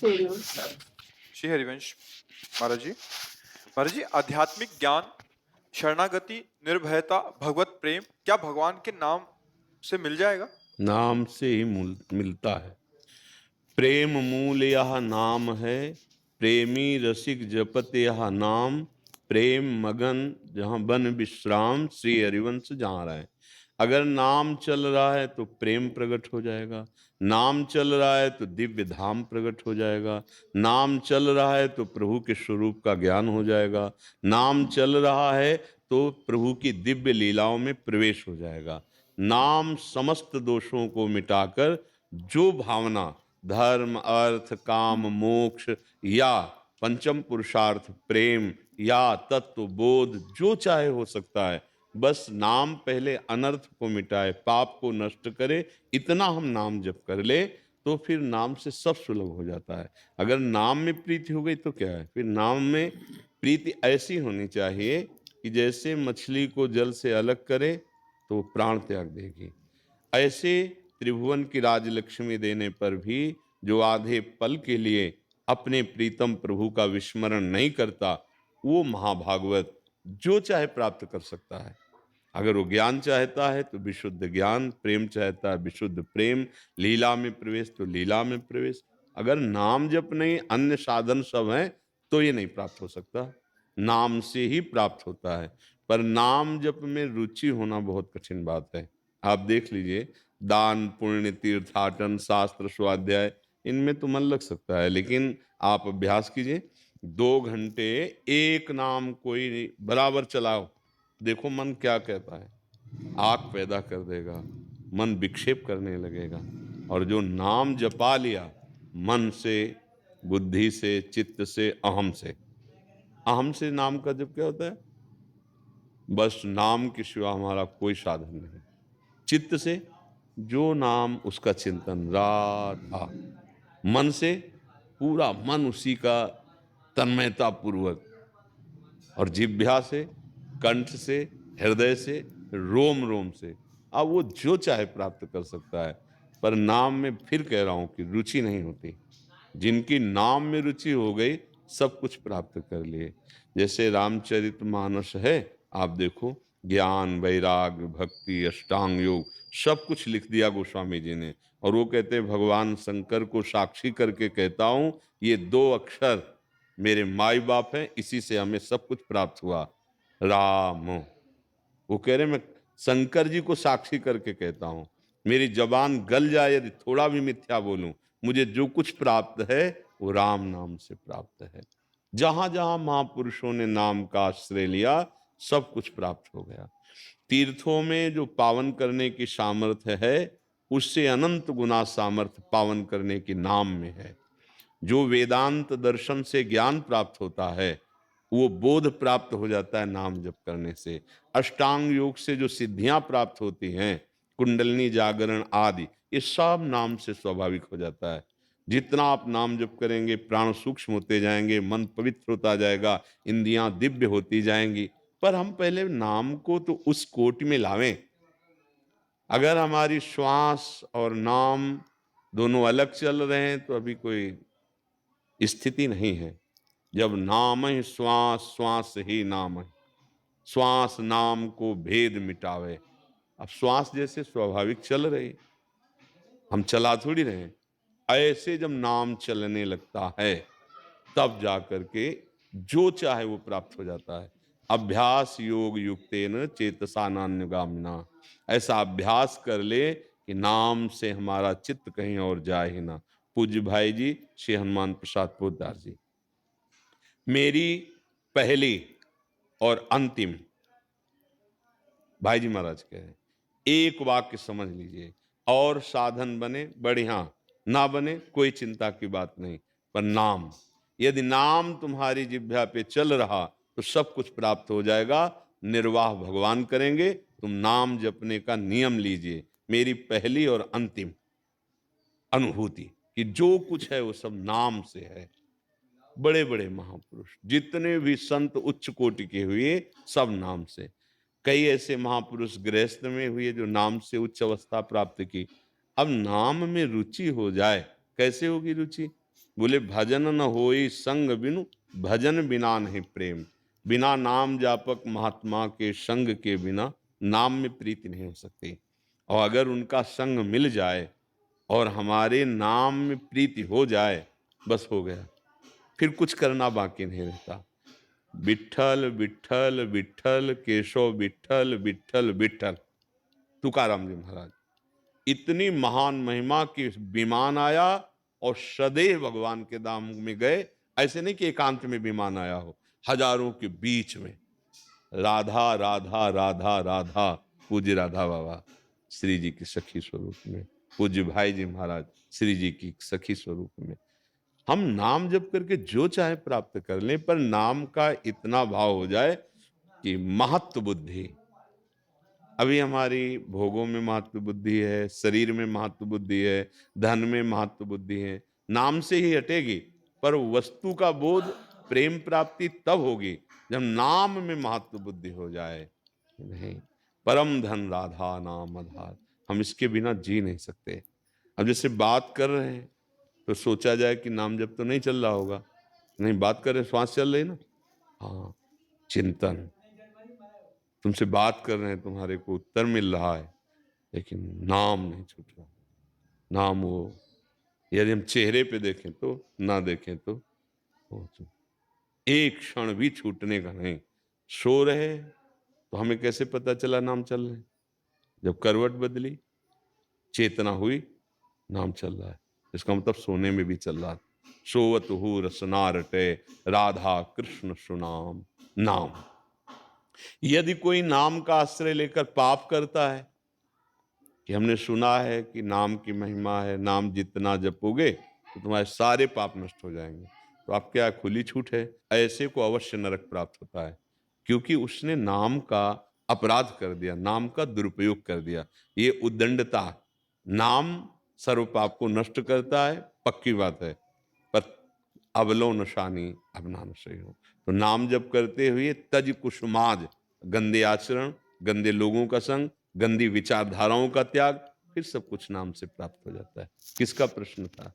श्री हरिवंश। श्री हरिवंश। महाराज जी आध्यात्मिक ज्ञान, शरणागति, निर्भयता, भगवत प्रेम क्या भगवान के नाम से मिल जाएगा? नाम से ही मिलता है। प्रेम मूल यह नाम है, प्रेमी रसिक जपत यह नाम, प्रेम मगन जहाँ बन विश्राम, श्री हरिवंश जहाँ रहे। अगर नाम चल रहा है तो प्रेम प्रकट हो जाएगा, नाम चल रहा है तो दिव्य धाम प्रकट हो जाएगा, नाम चल रहा है तो प्रभु के स्वरूप का ज्ञान हो जाएगा, नाम चल रहा है तो प्रभु की दिव्य लीलाओं में प्रवेश हो जाएगा। नाम समस्त दोषों को मिटाकर जो भावना धर्म, अर्थ, काम, मोक्ष या पंचम पुरुषार्थ प्रेम या तत्व बोध जो चाहे हो सकता है, बस नाम पहले अनर्थ को मिटाए, पाप को नष्ट करे, इतना हम नाम जप कर ले तो फिर नाम से सब सुलभ हो जाता है। अगर नाम में प्रीति हो गई तो क्या है, फिर नाम में प्रीति ऐसी होनी चाहिए कि जैसे मछली को जल से अलग करे तो प्राण त्याग देगी, ऐसे त्रिभुवन की राजलक्ष्मी देने पर भी जो आधे पल के लिए अपने प्रीतम प्रभु का विस्मरण नहीं करता, वो महाभागवत जो चाहे प्राप्त कर सकता है। अगर वो ज्ञान चाहता है तो विशुद्ध ज्ञान, प्रेम चाहता है विशुद्ध प्रेम, लीला में प्रवेश तो लीला में प्रवेश। अगर नाम जप नहीं, अन्य साधन सब हैं, तो ये नहीं प्राप्त हो सकता। नाम से ही प्राप्त होता है, पर नाम जप में रुचि होना बहुत कठिन बात है। आप देख लीजिए, दान पुण्य तीर्थाटन शास्त्र स्वाध्याय इनमें तो मन लग सकता है, लेकिन आप अभ्यास कीजिए, 2 घंटे एक नाम कोई बराबर चलाओ, देखो मन क्या कहता है। आग पैदा कर देगा, मन विक्षेप करने लगेगा। और जो नाम जपा लिया मन से, बुद्धि से, चित्त से, अहम से नाम का जप क्या होता है? बस नाम के सिवा हमारा कोई साधन नहीं। चित्त से जो नाम उसका चिंतन राधा, मन से पूरा मन उसी का तन्मयता पूर्वक, और जिह्वा से, कंठ से, हृदय से, रोम रोम से। अब वो जो चाहे प्राप्त कर सकता है, पर नाम में फिर कह रहा हूं कि रुचि नहीं होती। जिनकी नाम में रुचि हो गई सब कुछ प्राप्त कर लिए। जैसे रामचरितमानस है, आप देखो, ज्ञान, वैराग्य, भक्ति, अष्टांग योग सब कुछ लिख दिया गोस्वामी जी ने। और वो कहते भगवान शंकर को साक्षी करके कहता हूं, ये 2 अक्षर मेरे माई बाप हैं, इसी से हमें सब कुछ प्राप्त हुआ, राम। वो कह रहे मैं शंकर जी को साक्षी करके कहता हूं, मेरी जबान गल जाए यदि थोड़ा भी मिथ्या बोलूं, मुझे जो कुछ प्राप्त है वो राम नाम से प्राप्त है। जहां जहां महापुरुषों ने नाम का आश्रय लिया सब कुछ प्राप्त हो गया। तीर्थों में जो पावन करने की सामर्थ्य है, उससे अनंत गुना सामर्थ्य पावन करने की नाम में है। जो वेदांत दर्शन से ज्ञान प्राप्त होता है वो बोध प्राप्त हो जाता है नाम जप करने से। अष्टांग योग से जो सिद्धियां प्राप्त होती हैं, कुंडलिनी जागरण आदि, ये सब नाम से स्वाभाविक हो जाता है। जितना आप नाम जप करेंगे प्राण सूक्ष्म होते जाएंगे, मन पवित्र होता जाएगा, इंद्रियां दिव्य होती जाएंगी। पर हम पहले नाम को तो उस कोटि में लावें। अगर हमारी श्वास और नाम दोनों अलग चल रहे हैं तो अभी कोई स्थिति नहीं है। जब नाम ही श्वास, श्वास ही नाम है, श्वास नाम को भेद मिटावे। अब श्वास जैसे स्वाभाविक चल रही, हम चला थोड़ी रहे, ऐसे जब नाम चलने लगता है तब जाकर के जो चाहे वो प्राप्त हो जाता है। अभ्यास योग युक्तेन चेतसा नान्यगामिना, ऐसा अभ्यास कर ले कि नाम से हमारा चित्त कहीं और जाए ही ना। पूज्य भाई जी श्री हनुमान प्रसाद पोद्दार जी, मेरी पहली और अंतिम, भाई जी महाराज कह रहे हैं, एक वाक्य समझ लीजिए, और साधन बने बढ़िया, ना बने कोई चिंता की बात नहीं, पर नाम, यदि नाम तुम्हारी जिह्वा पे चल रहा तो सब कुछ प्राप्त हो जाएगा। निर्वाह भगवान करेंगे, तुम नाम जपने का नियम लीजिए। मेरी पहली और अंतिम अनुभूति कि जो कुछ है वो सब नाम से है। बड़े बड़े महापुरुष जितने भी संत उच्च कोटि के हुए सब नाम से। कई ऐसे महापुरुष गृहस्थ में हुए जो नाम से उच्च अवस्था प्राप्त की। अब नाम में रुचि हो जाए, कैसे होगी रुचि? बोले भजन न होई संग बिनु, भजन बिना नहीं प्रेम। बिना नाम जापक महात्मा के संग के बिना नाम में प्रीति नहीं हो सकती। और अगर उनका संग मिल जाए और हमारे नाम में प्रीति हो जाए, बस हो गया, फिर कुछ करना बाकी नहीं रहता। विठ्ठल विठ्ठल विठ्ठल केशव विठ्ठल विठ्ठल विठ्ठल। तुकाराम जी महाराज इतनी महान महिमा की विमान आया और सदैव भगवान के धाम में गए। ऐसे नहीं कि एकांत में विमान आया हो, हजारों के बीच में राधा राधा राधा राधा, पूज्य राधा बाबा श्री जी की सखी स्वरूप में, पूज्य भाई जी महाराज श्री जी की सखी स्वरूप में। हम नाम जप करके जो चाहे प्राप्त कर लें, पर नाम का इतना भाव हो जाए कि महत्व बुद्धि। अभी हमारी भोगों में महत्व बुद्धि है, शरीर में महत्व बुद्धि है, धन में महत्व बुद्धि है, नाम से ही हटेगी। पर वस्तु का बोध, प्रेम प्राप्ति तब होगी जब नाम में महत्व बुद्धि हो जाए। नहीं, परम धन राधा नाम आधार, हम इसके बिना जी नहीं सकते। अब जैसे बात कर रहे हैं तो सोचा जाए कि नाम जब तो नहीं चल रहा होगा, नहीं, बात कर रहे, श्वास चल रही ना, हाँ, चिंतन, तुमसे बात कर रहे हैं, तुम्हारे को उत्तर मिल रहा है, लेकिन नाम नहीं छूट रहा। नाम वो यदि हम चेहरे पे देखें तो, ना देखें तो एक क्षण भी छूटने का नहीं। सो रहे तो हमें कैसे पता चला नाम चल रहे? जब करवट बदली, चेतना हुई, नाम चल रहा है। इसका मतलब सोने में भी चल रहा है। सोवत हु रसना रटे, राधा कृष्ण सुनाम नाम। यदि कोई नाम का आश्रय लेकर पाप करता है, कि हमने सुना है कि नाम की महिमा है, नाम जितना जपोगे तो तुम्हारे सारे पाप नष्ट हो जाएंगे, तो आप क्या खुली छूट है? ऐसे को अवश्य नरक प्राप्त होता है, क्योंकि उसने नाम का अपराध कर दिया, नाम का दुरुपयोग कर दिया। ये उद्दंडता, नाम सर्व पाप को नष्ट करता है, पक्की बात है, पर अवलो नशानी अब नाम सही हो। तो नाम जप करते हुए तज कुसुमाज, गंदे आचरण, गंदे लोगों का संग, गंदी विचारधाराओं का त्याग, फिर सब कुछ नाम से प्राप्त हो जाता है। किसका प्रश्न था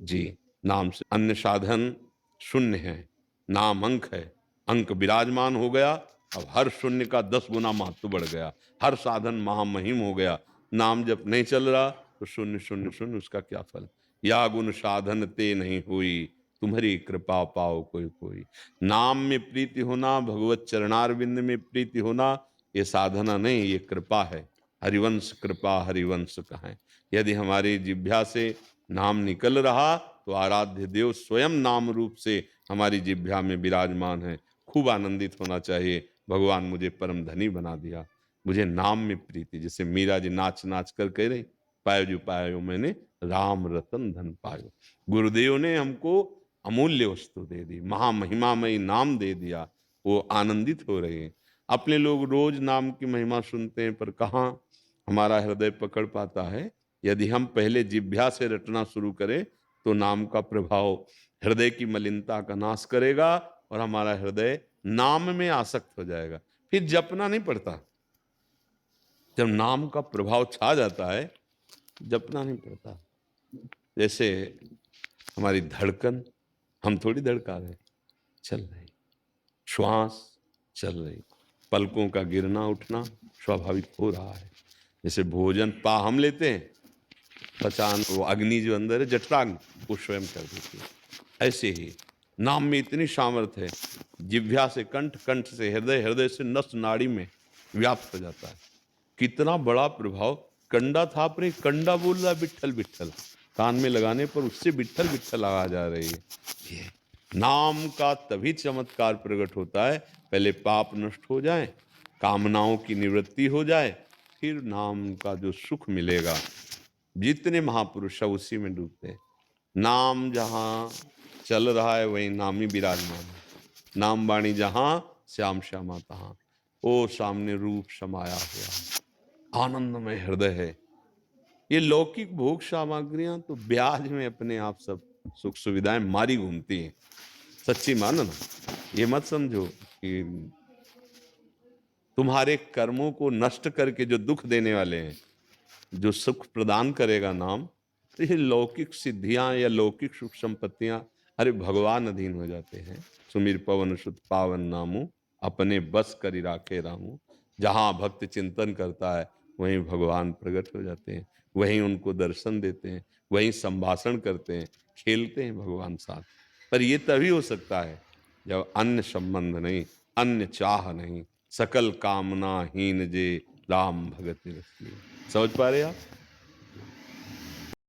जी? नाम से अन्य साधन शून्य है, नाम अंक है, अंक विराजमान हो गया। अब हर शून्य का 10 गुना महत्व बढ़ गया, हर साधन महामहिम हो गया। नाम जब नहीं चल रहा तो शून्य शून्य शून्य, उसका क्या फल? या गुण साधन ते नहीं हुई, तुम्हारी कृपा पाओ कोई कोई। नाम में प्रीति होना, भगवत चरणारविंद में प्रीति होना, ये साधना नहीं, ये कृपा है। हरिवंश कृपा हरिवंश कहें। यदि हमारी जिह्वा से नाम निकल रहा तो आराध्य देव स्वयं नाम रूप से हमारी जिह्वा में विराजमान है। खूब आनंदित होना चाहिए, भगवान मुझे परम धनी बना दिया, मुझे नाम में प्रीति। जैसे मीरा जी नाच नाच कर कह रही, पायो जो पायो मैंने राम रतन धन पायो। गुरुदेव ने हमको अमूल्य वस्तु दे दी, महामहिमामयी नाम दे दिया, वो आनंदित हो रहे हैं। अपने लोग रोज नाम की महिमा सुनते हैं, पर कहाँ हमारा हृदय पकड़ पाता है? यदि हम पहले जिह्वा से रटना शुरू करें तो नाम का प्रभाव हृदय की मलिनता का नाश करेगा और हमारा हृदय नाम में आसक्त हो जाएगा, फिर जपना नहीं पड़ता। जब नाम का प्रभाव छा जाता है, जपना नहीं पड़ता। जैसे हमारी धड़कन, हम थोड़ी धड़का रहे, चल रही, श्वास चल रही, पलकों का गिरना उठना स्वाभाविक हो रहा है। जैसे भोजन पा हम लेते हैं, पचान वो अग्नि जो अंदर है, जठराग्नि, वो स्वयं कर देती है। ऐसे ही नाम में इतनी सामर्थ्य है, जिह्वा से कंठ, कंठ से हृदय, हृदय से नस नाड़ी में व्याप्त हो जाता है। कितना बड़ा प्रभाव। कंडा था पर कंडा बोल रहा विट्ठल विट्ठल, कान में लगाने पर उससे विट्ठल विट्ठल आवाज आ रही है। ये नाम का तभी चमत्कार प्रकट होता है, पहले पाप नष्ट हो जाए, कामनाओं की निवृत्ति हो जाए, फिर नाम का जो सुख मिलेगा। जितने महापुरुष है उसी में डूबते हैं। नाम जहाँ चल रहा है वहीं नाम ही विराजमान है। नाम वाणी जहाँ, श्याम श्यामा तहाँ, ओ सामने रूप समाया हुआ, आनंदमय हृदय है। ये लौकिक भोग सामग्रियां तो ब्याज में अपने आप सब सुख सुविधाएं मारी घूमती हैं। सच्ची मानो ना, ये मत समझो कि तुम्हारे कर्मों को नष्ट करके जो दुख देने वाले हैं, जो सुख प्रदान करेगा नाम, तो ये लौकिक सिद्धियां या लौकिक सुख संपत्तियां अरे भगवान अधीन हो जाते हैं। सुमिर पवन सुत पावन नामू, अपने बस करी राखे रामू। जहां भक्त चिंतन करता है वहीं भगवान प्रकट हो जाते हैं, वहीं उनको दर्शन देते हैं, वहीं संभाषण करते हैं, खेलते हैं भगवान साथ। पर ये तभी हो सकता है जब अन्य संबंध नहीं, अन्य चाह नहीं, सकल कामना हीन जे राम भगत रसिए। समझ पा रहे आप?